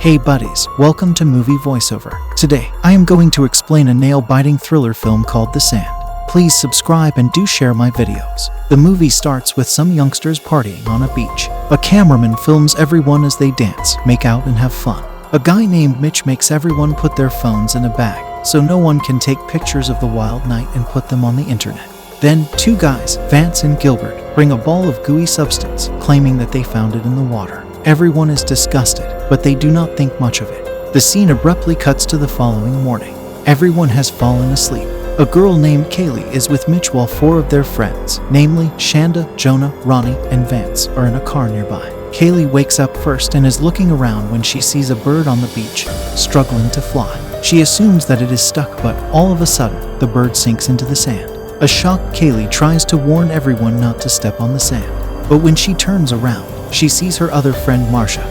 Hey buddies, welcome to Movie Voiceover. Today, I am going to explain a nail-biting thriller film called The Sand. Please subscribe and do share my videos. The movie starts with some youngsters partying on a beach. A cameraman films everyone as they dance, make out and have fun. A guy named Mitch makes everyone put their phones in a bag, so no one can take pictures of the wild night and put them on the internet. Then, two guys, Vance and Gilbert, bring a ball of gooey substance, claiming that they found it in the water. Everyone is disgusted, but they do not think much of it. The scene abruptly cuts to the following morning. Everyone has fallen asleep. A girl named Kaylee is with Mitch while four of their friends, namely Shanda, Jonah, Ronnie, and Vance, are in a car nearby. Kaylee wakes up first and is looking around when she sees a bird on the beach, struggling to fly. She assumes that it is stuck, but all of a sudden, the bird sinks into the sand. A shocked Kaylee tries to warn everyone not to step on the sand, but when she turns around, she sees her other friend Marcia,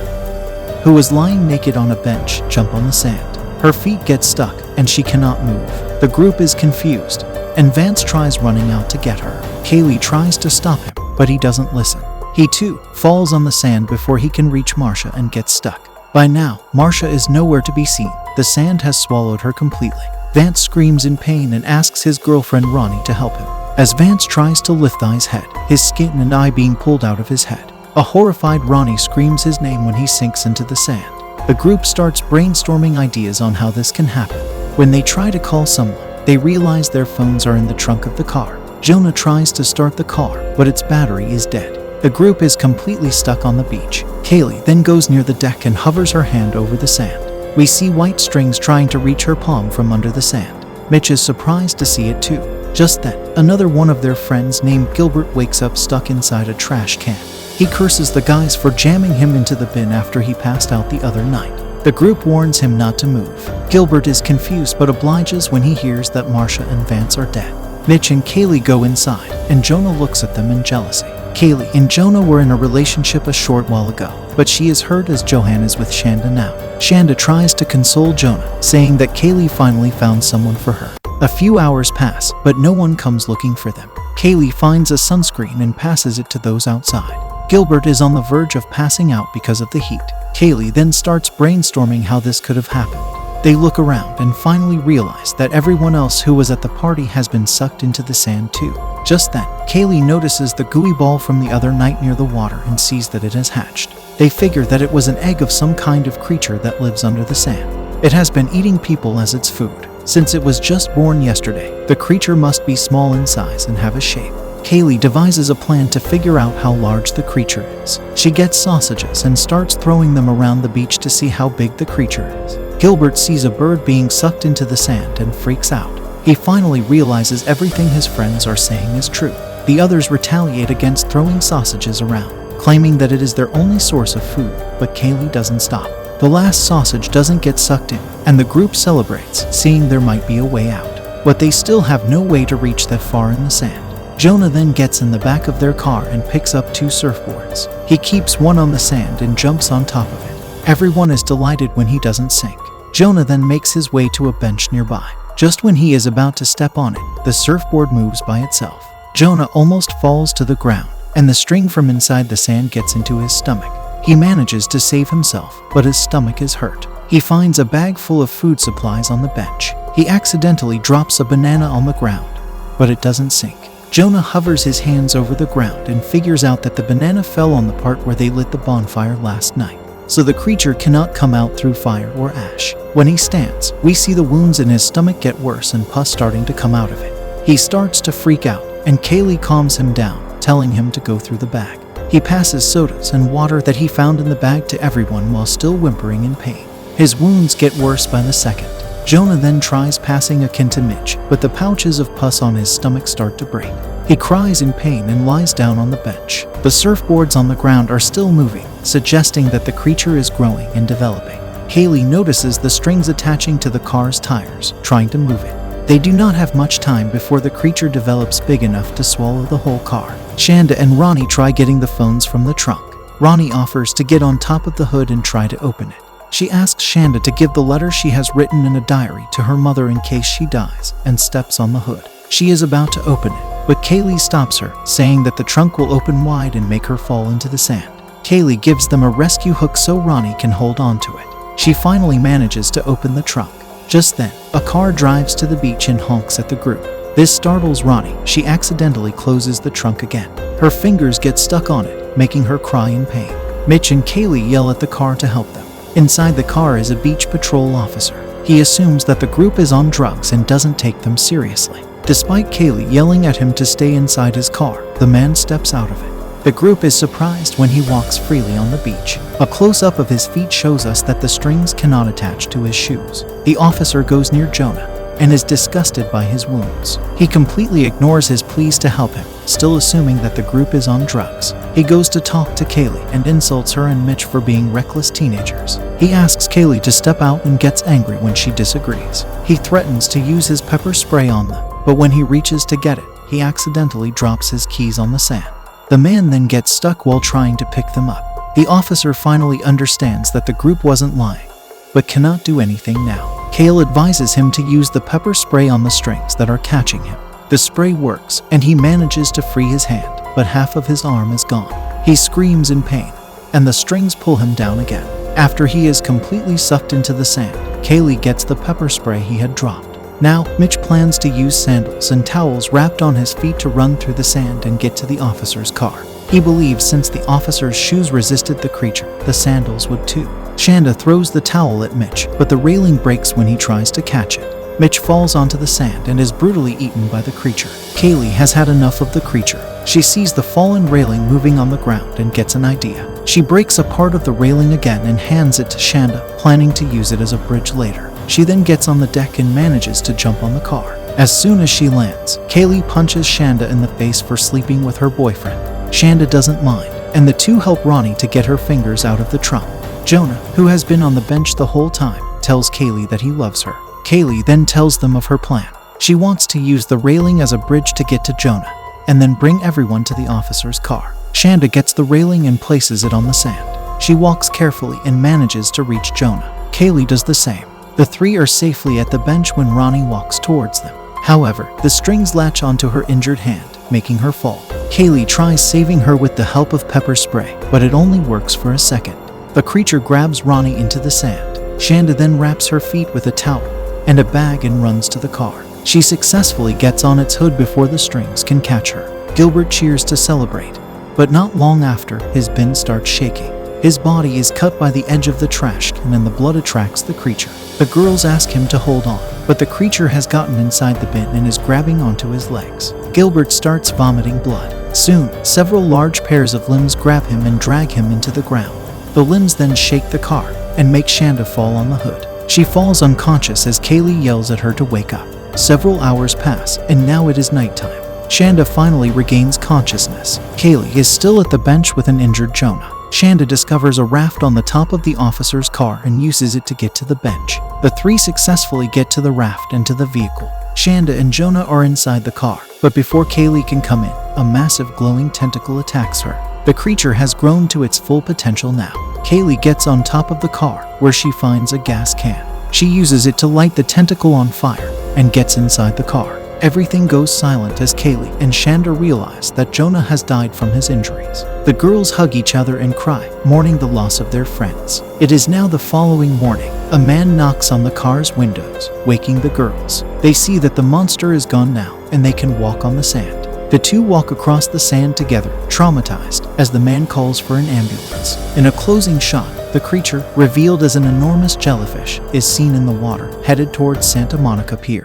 who is lying naked on a bench, jump on the sand. Her feet get stuck and she cannot move. The group is confused, and Vance tries running out to get her. Kaylee tries to stop him, but he doesn't listen. He too falls on the sand before he can reach Marcia and gets stuck. By now, Marcia is nowhere to be seen. The sand has swallowed her completely. Vance screams in pain and asks his girlfriend Ronnie to help him. As Vance tries to lift the guy's head, his skin and eye being pulled out of his head. A horrified Ronnie screams his name when he sinks into the sand. The group starts brainstorming ideas on how this can happen. When they try to call someone, they realize their phones are in the trunk of the car. Jonah tries to start the car, but its battery is dead. The group is completely stuck on the beach. Kaylee then goes near the deck and hovers her hand over the sand. We see white strings trying to reach her palm from under the sand. Mitch is surprised to see it too. Just then, another one of their friends named Gilbert wakes up stuck inside a trash can. He curses the guys for jamming him into the bin after he passed out the other night. The group warns him not to move. Gilbert is confused but obliges when he hears that Marcia and Vance are dead. Mitch and Kaylee go inside, and Jonah looks at them in jealousy. Kaylee and Jonah were in a relationship a short while ago, but she is hurt as Johan is with Shanda now. Shanda tries to console Jonah, saying that Kaylee finally found someone for her. A few hours pass, but no one comes looking for them. Kaylee finds a sunscreen and passes it to those outside. Gilbert is on the verge of passing out because of the heat. Kaylee then starts brainstorming how this could have happened. They look around and finally realize that everyone else who was at the party has been sucked into the sand too. Just then, Kaylee notices the gooey ball from the other night near the water and sees that it has hatched. They figure that it was an egg of some kind of creature that lives under the sand. It has been eating people as its food. Since it was just born yesterday, the creature must be small in size and have a shape. Kaylee devises a plan to figure out how large the creature is. She gets sausages and starts throwing them around the beach to see how big the creature is. Gilbert sees a bird being sucked into the sand and freaks out. He finally realizes everything his friends are saying is true. The others retaliate against throwing sausages around, claiming that it is their only source of food, but Kaylee doesn't stop. The last sausage doesn't get sucked in, and the group celebrates, seeing there might be a way out. But they still have no way to reach that far in the sand. Jonah then gets in the back of their car and picks up two surfboards. He keeps one on the sand and jumps on top of it. Everyone is delighted when he doesn't sink. Jonah then makes his way to a bench nearby. Just when he is about to step on it, the surfboard moves by itself. Jonah almost falls to the ground, and the string from inside the sand gets into his stomach. He manages to save himself, but his stomach is hurt. He finds a bag full of food supplies on the bench. He accidentally drops a banana on the ground, but it doesn't sink. Jonah hovers his hands over the ground and figures out that the banana fell on the part where they lit the bonfire last night, so the creature cannot come out through fire or ash. When he stands, we see the wounds in his stomach get worse and pus starting to come out of it. He starts to freak out, and Kaylee calms him down, telling him to go through the bag. He passes sodas and water that he found in the bag to everyone while still whimpering in pain. His wounds get worse by the second. Jonah then tries passing a can to Mitch, but the pouches of pus on his stomach start to break. He cries in pain and lies down on the bench. The surfboards on the ground are still moving, suggesting that the creature is growing and developing. Kaylee notices the strings attaching to the car's tires, trying to move it. They do not have much time before the creature develops big enough to swallow the whole car. Shanda and Ronnie try getting the phones from the trunk. Ronnie offers to get on top of the hood and try to open it. She asks Shanda to give the letter she has written in a diary to her mother in case she dies, and steps on the hood. She is about to open it, but Kaylee stops her, saying that the trunk will open wide and make her fall into the sand. Kaylee gives them a rescue hook so Ronnie can hold on to it. She finally manages to open the trunk. Just then, a car drives to the beach and honks at the group. This startles Ronnie. She accidentally closes the trunk again. Her fingers get stuck on it, making her cry in pain. Mitch and Kaylee yell at the car to help them. Inside the car is a beach patrol officer. He assumes that the group is on drugs and doesn't take them seriously. Despite Kaylee yelling at him to stay inside his car, the man steps out of it. The group is surprised when he walks freely on the beach. A close-up of his feet shows us that the strings cannot attach to his shoes. The officer goes near Jonah and is disgusted by his wounds. He completely ignores his pleas to help him, still assuming that the group is on drugs. He goes to talk to Kaylee and insults her and Mitch for being reckless teenagers. He asks Kaylee to step out and gets angry when she disagrees. He threatens to use his pepper spray on them, but when he reaches to get it, he accidentally drops his keys on the sand. The man then gets stuck while trying to pick them up. The officer finally understands that the group wasn't lying, but cannot do anything now. Kale advises him to use the pepper spray on the strings that are catching him. The spray works, and he manages to free his hand, but half of his arm is gone. He screams in pain, and the strings pull him down again. After he is completely sucked into the sand, Kaylee gets the pepper spray he had dropped. Now, Mitch plans to use sandals and towels wrapped on his feet to run through the sand and get to the officer's car. He believes since the officer's shoes resisted the creature, the sandals would too. Shanda throws the towel at Mitch, but the railing breaks when he tries to catch it. Mitch falls onto the sand and is brutally eaten by the creature. Kaylee has had enough of the creature. She sees the fallen railing moving on the ground and gets an idea. She breaks a part of the railing again and hands it to Shanda, planning to use it as a bridge later. She then gets on the deck and manages to jump on the car. As soon as she lands, Kaylee punches Shanda in the face for sleeping with her boyfriend. Shanda doesn't mind, and the two help Ronnie to get her fingers out of the trunk. Jonah, who has been on the bench the whole time, tells Kaylee that he loves her. Kaylee then tells them of her plan. She wants to use the railing as a bridge to get to Jonah, and then bring everyone to the officer's car. Shanda gets the railing and places it on the sand. She walks carefully and manages to reach Jonah. Kaylee does the same. The three are safely at the bench when Ronnie walks towards them. However, the strings latch onto her injured hand, making her fall. Kaylee tries saving her with the help of pepper spray, but it only works for a second. The creature grabs Ronnie into the sand. Shanda then wraps her feet with a towel and a bag and runs to the car. She successfully gets on its hood before the strings can catch her. Gilbert cheers to celebrate, but not long after, his bin starts shaking. His body is cut by the edge of the trash can and the blood attracts the creature. The girls ask him to hold on, but the creature has gotten inside the bin and is grabbing onto his legs. Gilbert starts vomiting blood. Soon, several large pairs of limbs grab him and drag him into the ground. The limbs then shake the car and make Shanda fall on the hood. She falls unconscious as Kaylee yells at her to wake up. Several hours pass, and now it is nighttime. Shanda finally regains consciousness. Kaylee is still at the bench with an injured Jonah. Shanda discovers a raft on the top of the officer's car and uses it to get to the bench. The three successfully get to the raft and to the vehicle. Shanda and Jonah are inside the car, but before Kaylee can come in, a massive glowing tentacle attacks her. The creature has grown to its full potential now. Kaylee gets on top of the car, where she finds a gas can. She uses it to light the tentacle on fire and gets inside the car. Everything goes silent as Kaylee and Shanda realize that Jonah has died from his injuries. The girls hug each other and cry, mourning the loss of their friends. It is now the following morning. A man knocks on the car's windows, waking the girls. They see that the monster is gone now, and they can walk on the sand. The two walk across the sand together, traumatized, as the man calls for an ambulance. In a closing shot, the creature, revealed as an enormous jellyfish, is seen in the water, headed towards Santa Monica Pier.